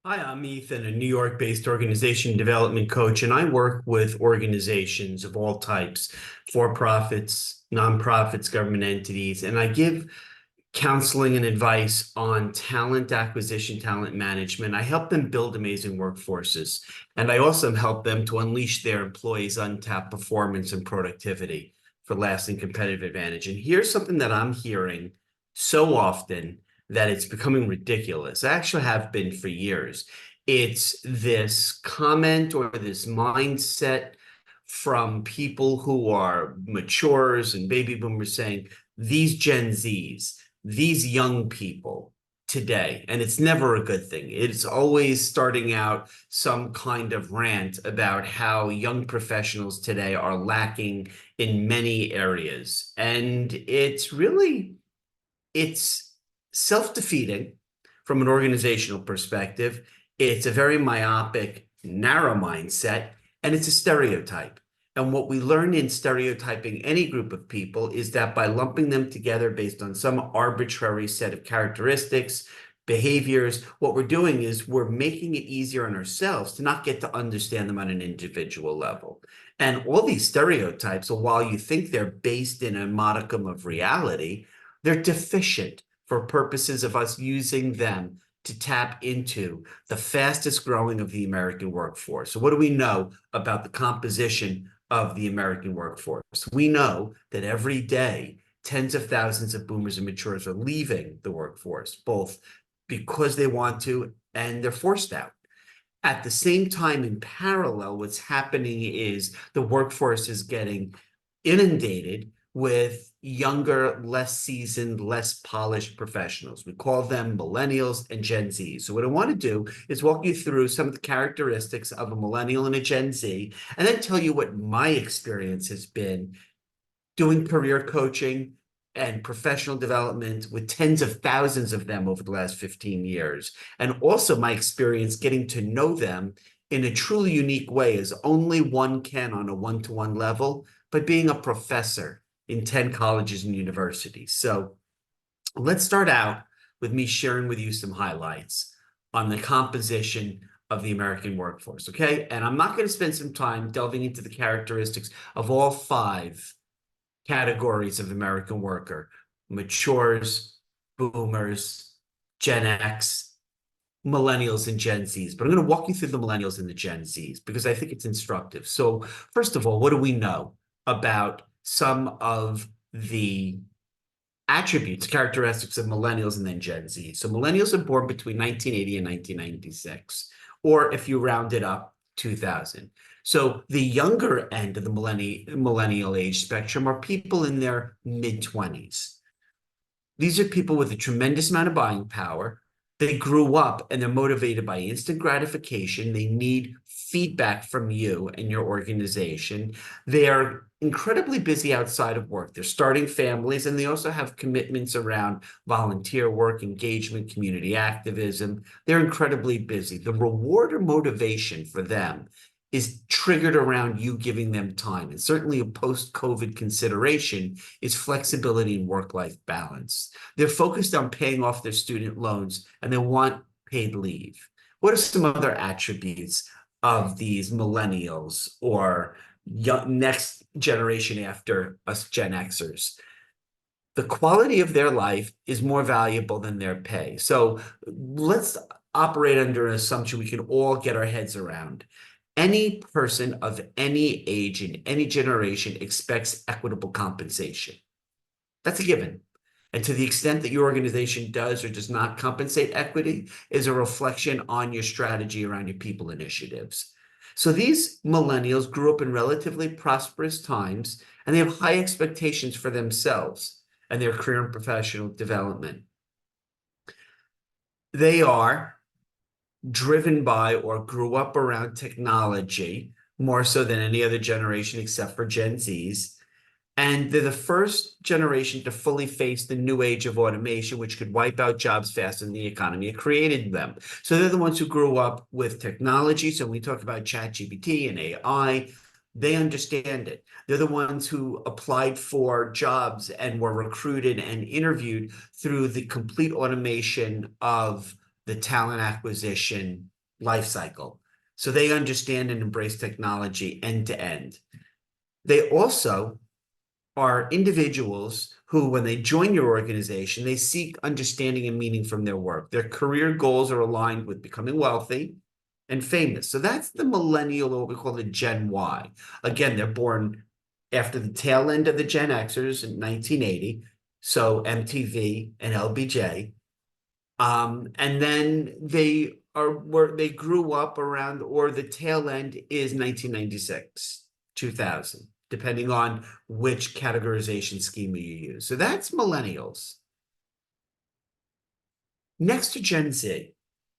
Hi, I'm Ethan, a New York-based organization development coach, and I work with organizations of all types, for-profits, nonprofits, government entities, and I give counseling and advice on talent acquisition, talent management. I help them build amazing workforces, and I also help them to unleash their employees' untapped performance and productivity for lasting competitive advantage. And here's something that I'm hearing so often that it's becoming ridiculous. I actually have been for years. It's this comment or this mindset from people who are matures and baby boomers saying, these Gen Zs, these young people today, and it's never a good thing. It's always starting out some kind of rant about how young professionals today are lacking in many areas. And it's self-defeating from an organizational perspective. It's a very myopic, narrow mindset, and it's a stereotype. And what we learn in stereotyping any group of people is that by lumping them together based on some arbitrary set of characteristics, behaviors, what we're doing is we're making it easier on ourselves to not get to understand them on an individual level. And all these stereotypes, so while you think they're based in a modicum of reality, they're deficient for purposes of us using them to tap into the fastest growing of the American workforce. So what do we know about the composition of the American workforce? We know that every day, tens of thousands of boomers and matures are leaving the workforce, both because they want to and they're forced out. At the same time, in parallel, what's happening is the workforce is getting inundated with younger, less seasoned, less polished professionals. We call them millennials and Gen Z. So what I want to do is walk you through some of the characteristics of a millennial and a Gen Z, and then tell you what my experience has been doing career coaching and professional development with tens of thousands of them over the last 15 years. And also my experience getting to know them in a truly unique way as only one can on a one-to-one level, by being a professor in 10 colleges and universities. So let's start out with me sharing with you some highlights on the composition of the American workforce, okay? And I'm not going to spend some time delving into the characteristics of all five categories of American worker: matures, boomers, Gen X, millennials, and Gen Zs. But I'm going to walk you through the millennials and the Gen Zs because I think it's instructive. So first of all, what do we know about some of the attributes, characteristics of millennials and then Gen Z? So millennials are born between 1980 and 1996, or if you round it up, 2000. So the younger end of the millennial age spectrum are people in their mid-20s. These are people with a tremendous amount of buying power. They grew up and they're motivated by instant gratification. They need feedback from you and your organization. They are incredibly busy outside of work. They're starting families, and they also have commitments around volunteer work, engagement, community activism. They're incredibly busy. The reward or motivation for them is triggered around you giving them time. And certainly a post-COVID consideration is flexibility and work-life balance. They're focused on paying off their student loans, and they want paid leave. What are some other attributes of these millennials or next generation after us Gen Xers? The quality of their life is more valuable than their pay. So let's operate under an assumption we can all get our heads around. Any person of any age in any generation expects equitable compensation. That's a given. And to the extent that your organization does or does not compensate equity is a reflection on your strategy around your people initiatives. So these millennials grew up in relatively prosperous times, and they have high expectations for themselves and their career and professional development. They are driven by or grew up around technology more so than any other generation except for Gen Zs. And they're the first generation to fully face the new age of automation, which could wipe out jobs faster than the economy had created them. So they're the ones who grew up with technology. So when we talk about ChatGPT and AI, they understand it. They're the ones who applied for jobs and were recruited and interviewed through the complete automation of the talent acquisition life cycle. So they understand and embrace technology end to end. They also are individuals who, when they join your organization, they seek understanding and meaning from their work. Their career goals are aligned with becoming wealthy and famous. So that's the millennial, or what we call the Gen Y. Again, they're born after the tail end of the Gen Xers in 1980. So MTV and LBJ. And then they grew up around, or the tail end is 1996, 2000, depending on which categorization schema you use. So that's millennials. Next to Gen Z,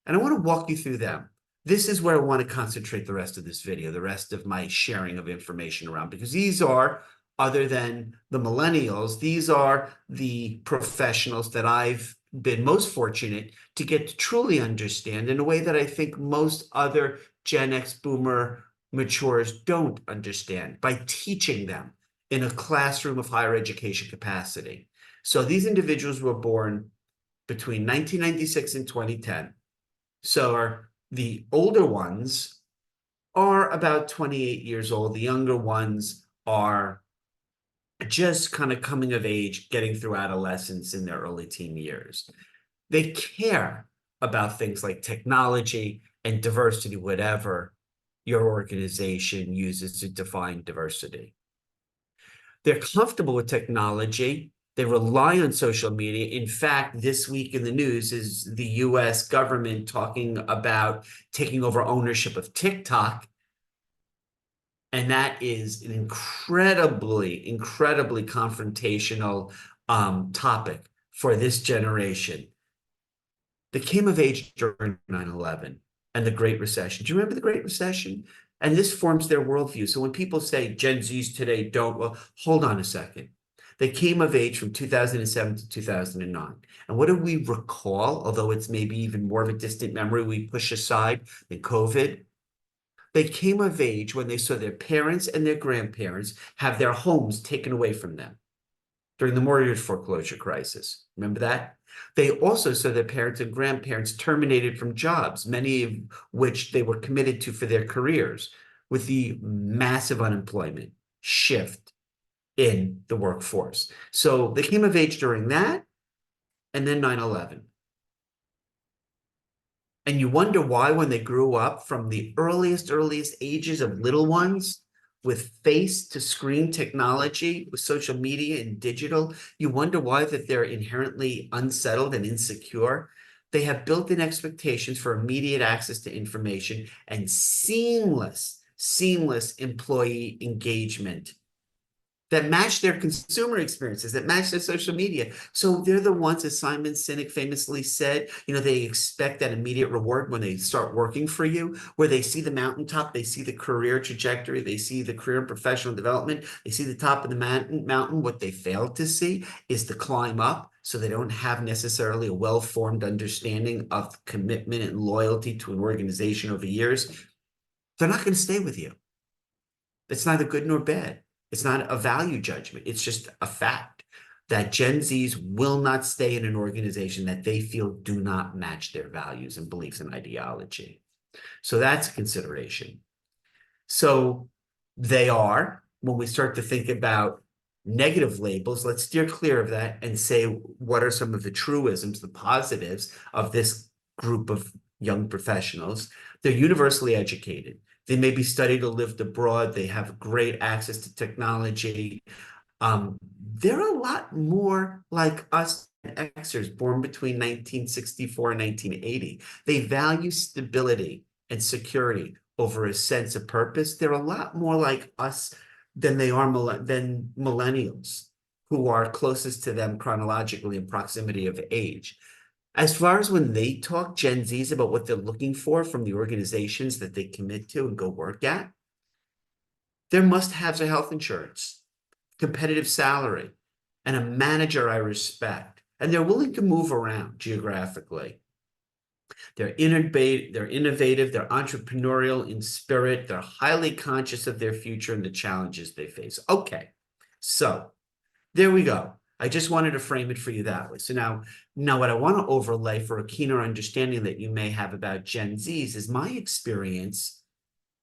and I want to walk you through them. This is where I want to concentrate the rest of this video, the rest of my sharing of information around, because these are, other than the millennials, these are the professionals that I've been most fortunate to get to truly understand in a way that I think most other Gen X boomer matures don't understand, by teaching them in a classroom of higher education capacity. So these individuals were born between 1996 and 2010. So the older ones are about 28 years old. The younger ones are just kind of coming of age, getting through adolescence in their early teen years. They care about things like technology and diversity, whatever your organization uses to define diversity. They're comfortable with technology. They rely on social media. In fact, this week in the news is the US government talking about taking over ownership of TikTok. And that is an incredibly, incredibly confrontational topic for this generation. They came of age during 9/11 and the Great Recession. Do you remember the Great Recession? And this forms their worldview. So when people say Gen Zs today don't, well, hold on a second. They came of age from 2007 to 2009. And what do we recall, although it's maybe even more of a distant memory we push aside than COVID? They came of age when they saw their parents and their grandparents have their homes taken away from them during the mortgage foreclosure crisis. Remember that? They also saw their parents and grandparents terminated from jobs, many of which they were committed to for their careers, with the massive unemployment shift in the workforce. So they came of age during that, and then 9/11. And you wonder why, when they grew up from the earliest ages of little ones, with face to screen technology, with social media and digital, you wonder why that they're inherently unsettled and insecure. They have built-in expectations for immediate access to information and seamless employee engagement that match their consumer experiences, that match their social media. So they're the ones, as Simon Sinek famously said, they expect that immediate reward when they start working for you, where they see the mountaintop, they see the career trajectory, they see the career and professional development, they see the top of the mountain. What they fail to see is the climb up. So they don't have necessarily a well-formed understanding of commitment and loyalty to an organization over years. They're not going to stay with you. It's neither good nor bad. It's not a value judgment. It's just a fact that Gen Zs will not stay in an organization that they feel do not match their values and beliefs and ideology. So that's a consideration. So they are, when we start to think about negative labels, let's steer clear of that and say, what are some of the truisms, the positives of this group of young professionals? They're universally educated. They may be studied or lived abroad. They have great access to technology. They're a lot more like us Xers born between 1964 and 1980. They value stability and security over a sense of purpose. They're a lot more like us than they are than millennials, who are closest to them chronologically in proximity of age. As far as when they talk, Gen Zs, about what they're looking for from the organizations that they commit to and go work at, their must-haves are health insurance, competitive salary, and a manager I respect. And they're willing to move around geographically. They're innovative, they're entrepreneurial in spirit, they're highly conscious of their future and the challenges they face. Okay, so there we go. I just wanted to frame it for you that way. So now what I want to overlay for a keener understanding that you may have about Gen Zs is my experience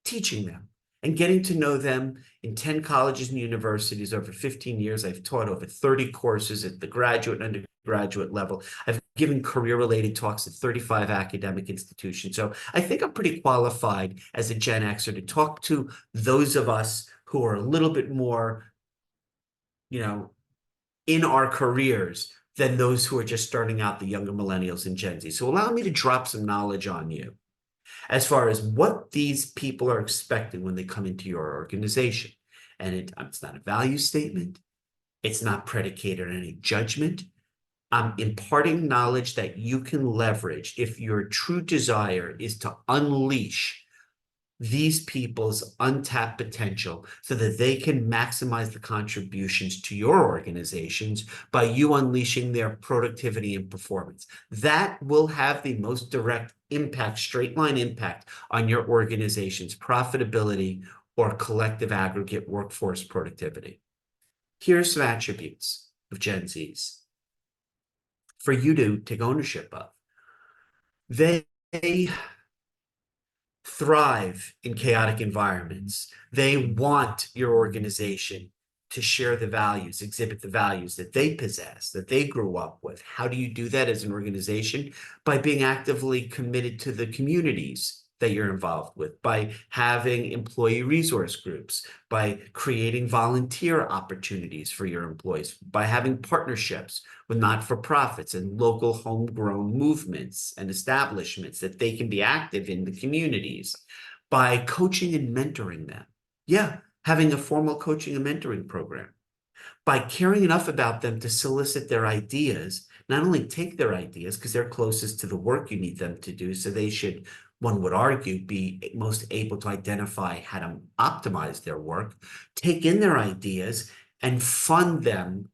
teaching them and getting to know them in 10 colleges and universities over 15 years. I've taught over 30 courses at the graduate and undergraduate level. I've given career-related talks at 35 academic institutions. So I think I'm pretty qualified as a Gen Xer to talk to those of us who are a little bit more, in our careers than those who are just starting out, the younger millennials and Gen Z. So allow me to drop some knowledge on you as far as what these people are expecting when they come into your organization. And it's not a value statement. It's not predicated on any judgment. I'm imparting knowledge that you can leverage if your true desire is to unleash these people's untapped potential so that they can maximize the contributions to your organizations by you unleashing their productivity and performance. That will have the most direct impact, straight line impact on your organization's profitability or collective aggregate workforce productivity. Here's some attributes of Gen Zs for you to take ownership of. They thrive in chaotic environments. They want your organization to share the values, exhibit the values that they possess, that they grew up with. How do you do that as an organization? By being actively committed to the communities that you're involved with, by having employee resource groups, by creating volunteer opportunities for your employees, by having partnerships with not-for-profits and local homegrown movements and establishments that they can be active in the communities, by coaching and mentoring them. Yeah, having a formal coaching and mentoring program, by caring enough about them to solicit their ideas, not only take their ideas because they're closest to the work you need them to do, so they should, one would argue, be most able to identify how to optimize their work, take in their ideas and fund them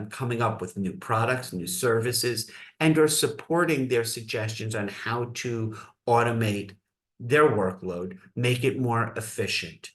coming up with new products, new services, and are supporting their suggestions on how to automate their workload, make it more efficient.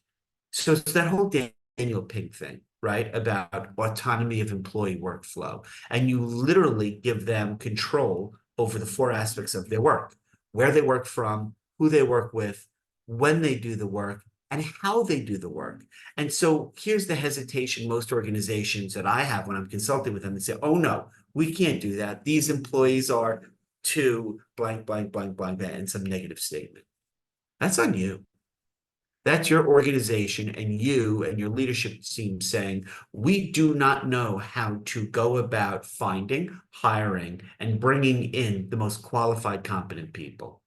So it's that whole Daniel Pink thing, right? About autonomy of employee workflow. And you literally give them control over the 4 aspects of their work: where they work from, who they work with, when they do the work, and how they do the work. And so here's the hesitation most organizations that I have when I'm consulting with them and say, oh no, we can't do that. These employees are too blank, blank, blank, blank, and some negative statement. That's on you. That's your organization and you and your leadership team saying, we do not know how to go about finding, hiring, and bringing in the most qualified, competent people.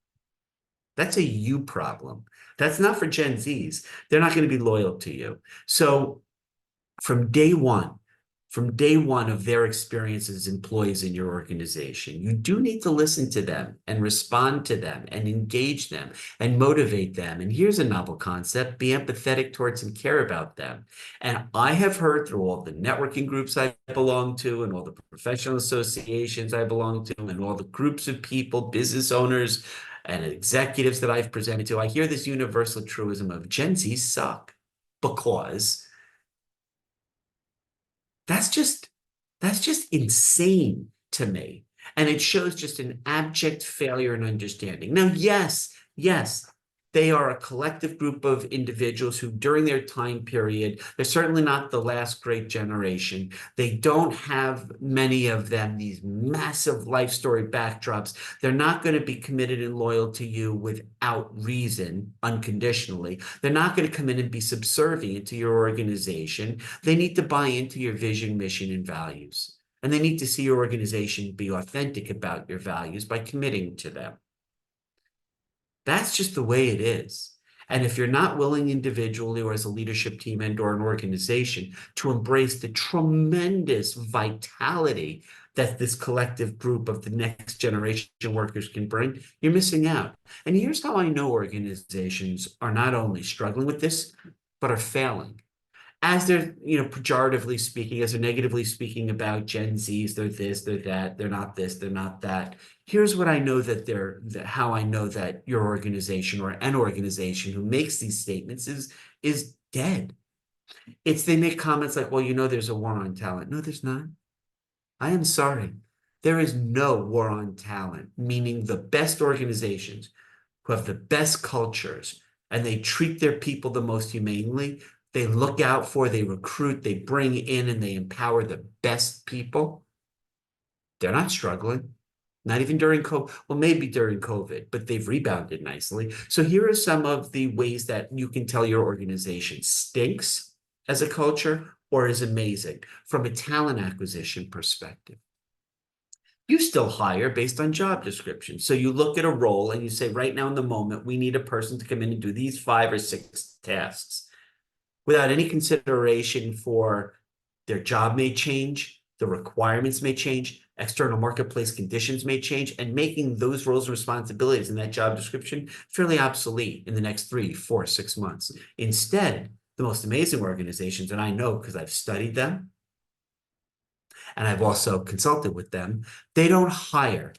That's a you problem. That's not for Gen Zs. They're not going to be loyal to you. So from day one of their experience as employees in your organization, you do need to listen to them and respond to them and engage them and motivate them. And here's a novel concept: be empathetic towards and care about them. And I have heard through all the networking groups I belong to and all the professional associations I belong to and all the groups of people, business owners and executives that I've presented to, I hear this universal truism of Gen Zs suck, because that's just insane to me. And it shows just an abject failure in understanding. Now, yes, they are a collective group of individuals who, during their time period, they're certainly not the last great generation. They don't have, many of them, these massive life story backdrops. They're not going to be committed and loyal to you without reason, unconditionally. They're not going to come in and be subservient to your organization. They need to buy into your vision, mission, and values. And they need to see your organization be authentic about your values by committing to them. That's just the way it is. And if you're not willing individually or as a leadership team and or an organization to embrace the tremendous vitality that this collective group of the next generation workers can bring, you're missing out. And here's how I know organizations are not only struggling with this, but are failing. As they're, pejoratively speaking, as they're negatively speaking about Gen Zs, they're this, they're that, they're not this, they're not that. Here's what I know how I know that your organization or an organization who makes these statements is dead. They make comments like, well, there's a war on talent. No, there's not. I am sorry. There is no war on talent, meaning the best organizations who have the best cultures and they treat their people the most humanely. They look out for, they recruit, they bring in, and they empower the best people. They're not struggling, not even during COVID. Well, maybe during COVID, but they've rebounded nicely. So here are some of the ways that you can tell your organization stinks as a culture or is amazing from a talent acquisition perspective. You still hire based on job description. So you look at a role and you say, right now in the moment, we need a person to come in and do these 5 or 6 tasks without any consideration for their job may change, the requirements may change, external marketplace conditions may change, and making those roles and responsibilities in that job description fairly obsolete in the next 3, 4, 6 months. Instead, the most amazing organizations, and I know because I've studied them, and I've also consulted with them, they don't hire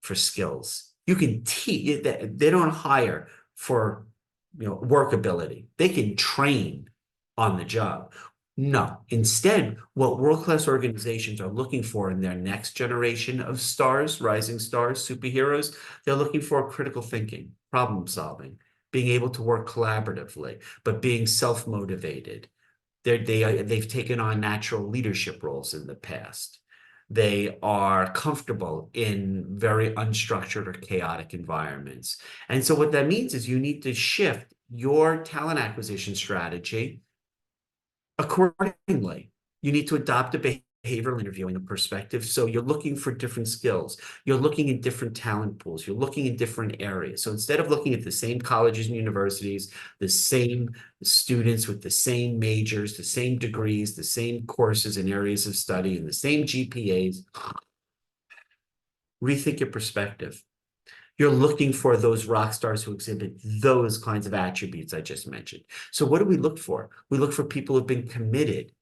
for skills. You can teach, they don't hire for workability. They can train on the job. No, instead, what world-class organizations are looking for in their next generation of stars, rising stars, superheroes, they're looking for critical thinking, problem solving, being able to work collaboratively, but being self-motivated. They've taken on natural leadership roles in the past. They are comfortable in very unstructured or chaotic environments. And so what that means is you need to shift your talent acquisition strategy accordingly. You need to adopt a behavioral interviewing a perspective. So you're looking for different skills. You're looking in different talent pools. You're looking in different areas. So instead of looking at the same colleges and universities, the same students with the same majors, the same degrees, the same courses and areas of study, and the same GPAs, rethink your perspective. You're looking for those rock stars who exhibit those kinds of attributes I just mentioned. So what do we look for? We look for people who've been committed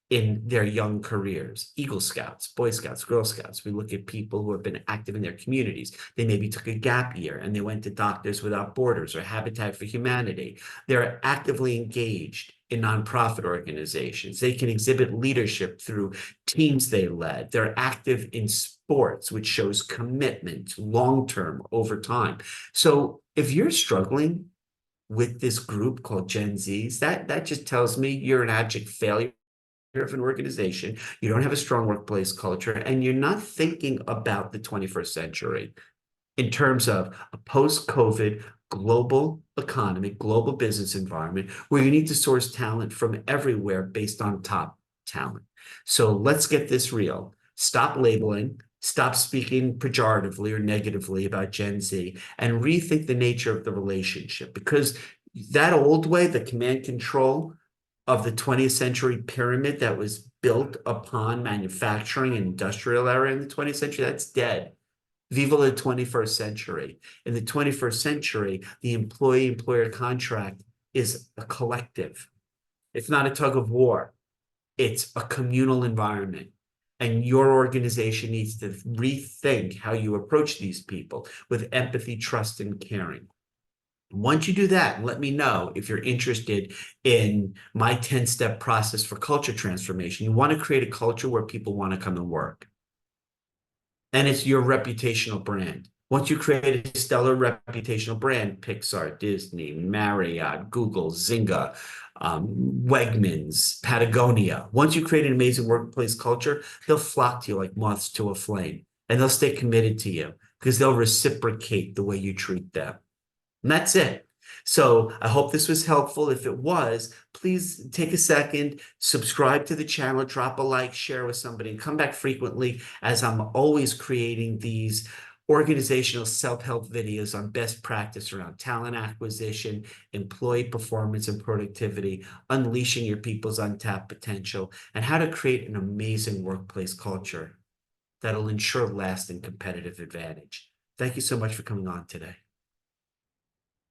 in their young careers, Eagle Scouts, Boy Scouts, Girl Scouts. We look at people who have been active in their communities. They maybe took a gap year and they went to Doctors Without Borders or Habitat for Humanity. They're actively engaged in nonprofit organizations. They can exhibit leadership through teams they led. They're active in sports, which shows commitment long-term over time. So if you're struggling with this group called Gen Zs, that just tells me you're an abject failure of an organization, you don't have a strong workplace culture, and you're not thinking about the 21st century in terms of a post-COVID global economy, global business environment where you need to source talent from everywhere based on top talent. So let's get this real. Stop labeling, stop speaking pejoratively or negatively about Gen Z, and rethink the nature of the relationship, because that old way, the command control of the 20th century pyramid that was built upon manufacturing and industrial era in the 20th century, that's dead. Viva the 21st century. In the 21st century, the employee-employer contract is a collective. It's not a tug of war. It's a communal environment. And your organization needs to rethink how you approach these people with empathy, trust, and caring. Once you do that, let me know if you're interested in my 10-step process for culture transformation. You want to create a culture where people want to come and work. And it's your reputational brand. Once you create a stellar reputational brand, Pixar, Disney, Marriott, Google, Zynga, Wegmans, Patagonia. Once you create an amazing workplace culture, they'll flock to you like moths to a flame. And they'll stay committed to you because they'll reciprocate the way you treat them. And that's it. So I hope this was helpful. If it was, please take a second, subscribe to the channel, drop a like, share with somebody, and come back frequently as I'm always creating these organizational self-help videos on best practice around talent acquisition, employee performance and productivity, unleashing your people's untapped potential, and how to create an amazing workplace culture that'll ensure lasting competitive advantage. Thank you so much for coming on today.